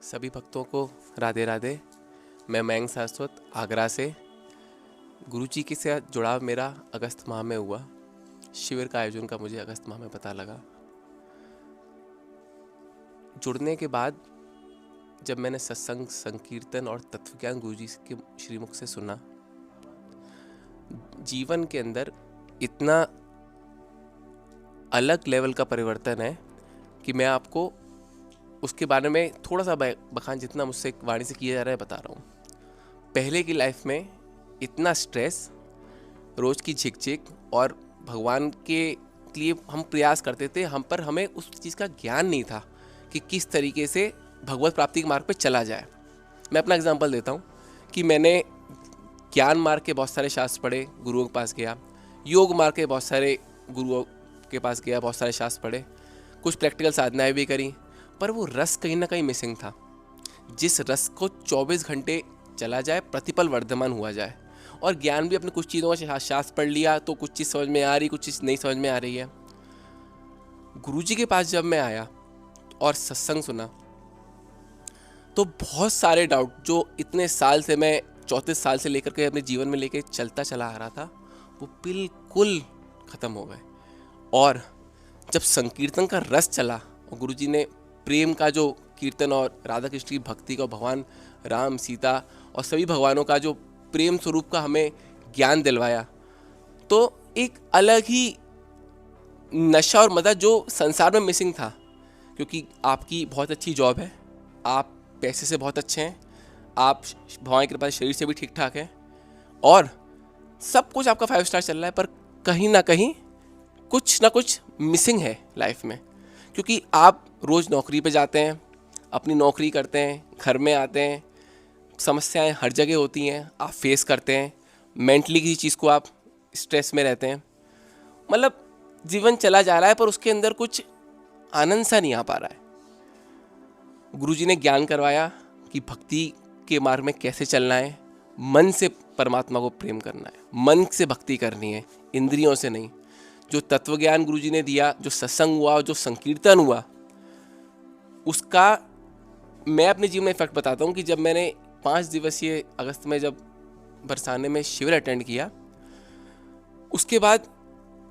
सभी भक्तों को राधे राधे। मैं मयंक सारस्वत आगरा से। गुरुजी के साथ जुड़ाव मेरा अगस्त माह में हुआ। शिविर का आयोजन का मुझे अगस्त माह में पता लगा। जुड़ने के बाद जब मैंने सत्संग, संकीर्तन और तत्वज्ञान गुरुजी के श्रीमुख से सुना, जीवन के अंदर इतना अलग लेवल का परिवर्तन है कि मैं आपको उसके बारे में थोड़ा सा बखान जितना मुझसे वाणी से किया जा रहा है बता रहा हूँ। पहले की लाइफ में इतना स्ट्रेस, रोज़ की झिकझिक और भगवान के लिए हम प्रयास करते थे, हम पर हमें उस चीज़ का ज्ञान नहीं था कि किस तरीके से भगवत प्राप्ति के मार्ग पे चला जाए। मैं अपना एग्जांपल देता हूँ कि मैंने ज्ञान मार्ग के बहुत सारे शास्त्र पढ़े, गुरुओं के पास गया, योग मार्ग के बहुत सारे गुरुओं के पास गया, बहुत सारे शास्त्र पढ़े, कुछ प्रैक्टिकल साधनाएं भी करी, पर वो रस कहीं ना कहीं मिसिंग था। जिस रस को 24 घंटे चला जाए, प्रतिपल वर्धमान हुआ जाए। और ज्ञान भी अपने कुछ चीज़ों का शास्त्र पढ़ लिया तो कुछ चीज़ समझ में आ रही, कुछ चीज़ नहीं समझ में आ रही है। गुरुजी के पास जब मैं आया और सत्संग सुना तो बहुत सारे डाउट जो इतने साल से मैं 34 साल से लेकर के अपने जीवन में लेके चलता चला आ रहा था, वो बिल्कुल ख़त्म हो गए। और जब संकीर्तन का रस चला और गुरुजी ने प्रेम का जो कीर्तन और राधा कृष्ण की भक्ति का, भगवान राम, सीता और सभी भगवानों का जो प्रेम स्वरूप का हमें ज्ञान दिलवाया, तो एक अलग ही नशा और मज़ा जो संसार में मिसिंग था। क्योंकि आपकी बहुत अच्छी जॉब है, आप पैसे से बहुत अच्छे हैं, आप भगवान की कृपा से शरीर से भी ठीक ठाक हैं और सब कुछ आपका 5 स्टार चल रहा है, पर कहीं ना कहीं कुछ ना कुछ मिसिंग है लाइफ में। क्योंकि आप रोज़ नौकरी पे जाते हैं, अपनी नौकरी करते हैं, घर में आते हैं, समस्याएं हर जगह होती हैं, आप फेस करते हैं, मेंटली किसी चीज़ को आप स्ट्रेस में रहते हैं। मतलब जीवन चला जा रहा है पर उसके अंदर कुछ आनंद सा नहीं आ पा रहा है। गुरुजी ने ज्ञान करवाया कि भक्ति के मार्ग में कैसे चलना है, मन से परमात्मा को प्रेम करना है, मन से भक्ति करनी है, इंद्रियों से नहीं। जो तत्वज्ञान गुरुजी ने दिया, जो सत्संग हुआ, जो संकीर्तन हुआ, उसका मैं अपने जीवन में इफेक्ट बताता हूँ कि जब मैंने 5 दिवसीय अगस्त में जब बरसाने में शिविर अटेंड किया, उसके बाद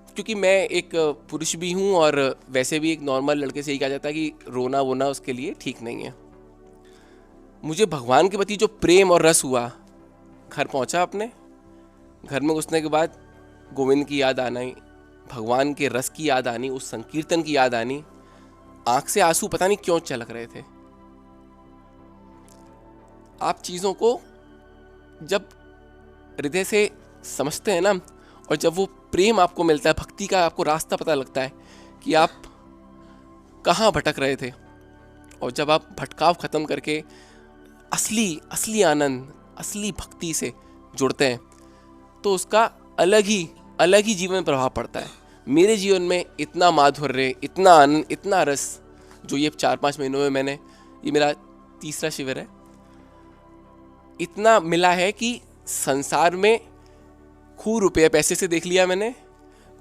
क्योंकि मैं एक पुरुष भी हूँ और वैसे भी एक नॉर्मल लड़के से ही कहा जाता है कि रोना वोना उसके लिए ठीक नहीं है। मुझे भगवान के प्रति जो प्रेम और रस हुआ, घर पहुँचा, अपने घर में घुसने के बाद गोविंद की याद आनी, भगवान के रस की याद आनी, उस संकीर्तन की याद आनी, आंख से आंसू पता नहीं क्यों छलक रहे थे। आप चीज़ों को जब हृदय से समझते हैं ना, और जब वो प्रेम आपको मिलता है, भक्ति का आपको रास्ता पता लगता है कि आप कहाँ भटक रहे थे, और जब आप भटकाव खत्म करके असली आनंद, असली भक्ति से जुड़ते हैं, तो उसका अलग ही जीवन में प्रभाव पड़ता है। मेरे जीवन में इतना माधुर्य, इतना आनंद, इतना रस जो ये 4-5 महीनों में मैंने, ये मेरा 3रा शिविर है, इतना मिला है कि संसार में खूब रुपये पैसे से देख लिया मैंने,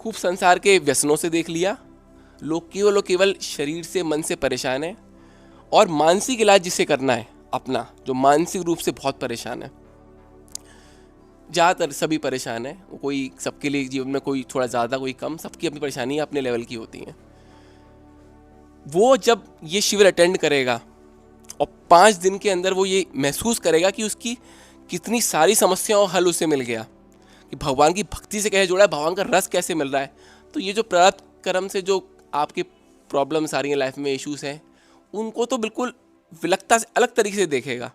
खूब संसार के व्यसनों से देख लिया। लोग केवल शरीर से, मन से परेशान है, और मानसिक इलाज जिसे करना है अपना, जो मानसिक रूप से बहुत परेशान है, ज़्यादातर सभी परेशान है, कोई सबके लिए जीवन में कोई थोड़ा ज़्यादा कोई कम, सबकी अपनी परेशानियाँ अपने लेवल की होती हैं। वो जब ये शिविर अटेंड करेगा और 5 दिन के अंदर वो ये महसूस करेगा कि उसकी कितनी सारी समस्याओं का हल उसे मिल गया, कि भगवान की भक्ति से कैसे जुड़ा है, भगवान का रस कैसे मिल रहा है, तो ये जो प्रारब्ध कर्म से जो आपकी प्रॉब्लम्स आ रही हैं लाइफ में, इश्यूज हैं, उनको तो बिल्कुल विलक्षणता से अलग तरीके से देखेगा।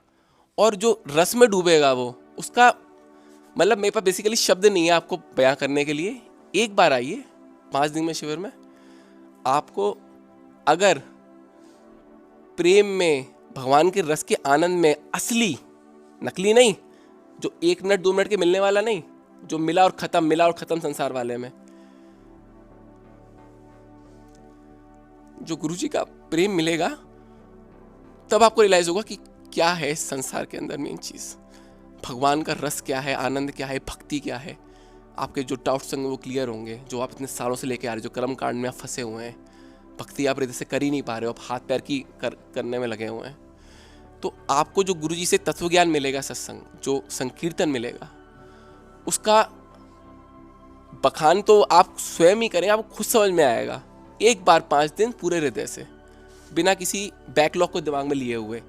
और जो रस में डूबेगा वो, उसका मतलब मेरे पास बेसिकली शब्द नहीं है आपको बयां करने के लिए। एक बार आइए 5 दिन में शिविर में, आपको अगर प्रेम में, भगवान के रस के आनंद में, असली, नकली नहीं, जो 1 मिनट 2 मिनट के मिलने वाला नहीं, जो मिला और खत्म संसार वाले में, जो गुरुजी का प्रेम मिलेगा, तब आपको रियलाइज होगा कि क्या है इस संसार के अंदर मेन चीज, भगवान का रस क्या है, आनंद क्या है, भक्ति क्या है। आपके जो डाउट्स होंगे वो क्लियर होंगे, जो आप इतने सालों से लेके आ रहे हो, जो कर्म कांड में आप फंसे हुए हैं, भक्ति आप हृदय से कर ही नहीं पा रहे हो, आप हाथ पैर की करने में लगे हुए हैं। तो आपको जो गुरुजी से तत्व ज्ञान मिलेगा, सत्संग जो संकीर्तन मिलेगा, उसका बखान तो आप स्वयं ही करेंगे, आपको खुद समझ में आएगा। एक बार 5 दिन पूरे हृदय से, बिना किसी बैकलॉग को दिमाग में लिए हुए।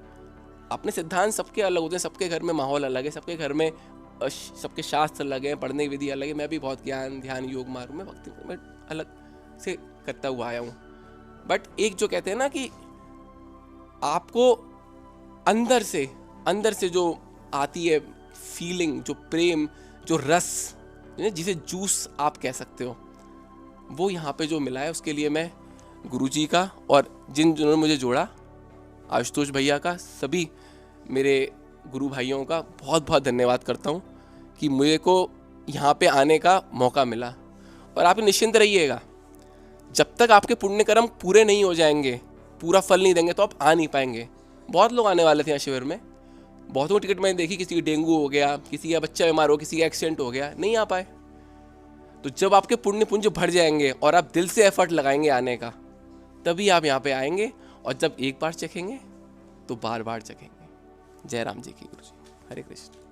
अपने सिद्धांत सबके अलग होते हैं, सबके घर में माहौल अलग है, सबके घर में सबके शास्त्र अलग हैं, पढ़ने की विधि अलग है। मैं भी बहुत ज्ञान ध्यान योग मार्ग में भक्ति में अलग से करता हुआ आया हूँ। बट एक जो कहते हैं ना कि आपको अंदर से जो आती है फीलिंग, जो प्रेम, जो रस, जिसे जूस आप कह सकते हो, वो यहाँ पे जो मिला है, उसके लिए मैं गुरुजी का और जिन्होंने मुझे जोड़ा, आशुतोष भैया का, सभी मेरे गुरु भाइयों का बहुत बहुत धन्यवाद करता हूँ कि मुझे को यहाँ पे आने का मौका मिला। और आप निश्चिंत रहिएगा, जब तक आपके पुण्य कर्म पूरे नहीं हो जाएंगे, पूरा फल नहीं देंगे, तो आप आ नहीं पाएंगे। बहुत लोग आने वाले थे यहाँ शिविर में, बहुतों की टिकट मैंने देखी, किसी की डेंगू हो गया, किसी का बच्चा बीमार हो, किसी का एक्सीडेंट हो गया, नहीं आ पाए। तो जब आपके पुण्य पुंज भर जाएंगे और आप दिल से एफर्ट लगाएंगे आने का, तभी आप यहाँ पे आएंगे। और जब एक बार चखेंगे तो बार बार चखेंगे। जय राम जी की गुरु जी। हरे कृष्ण।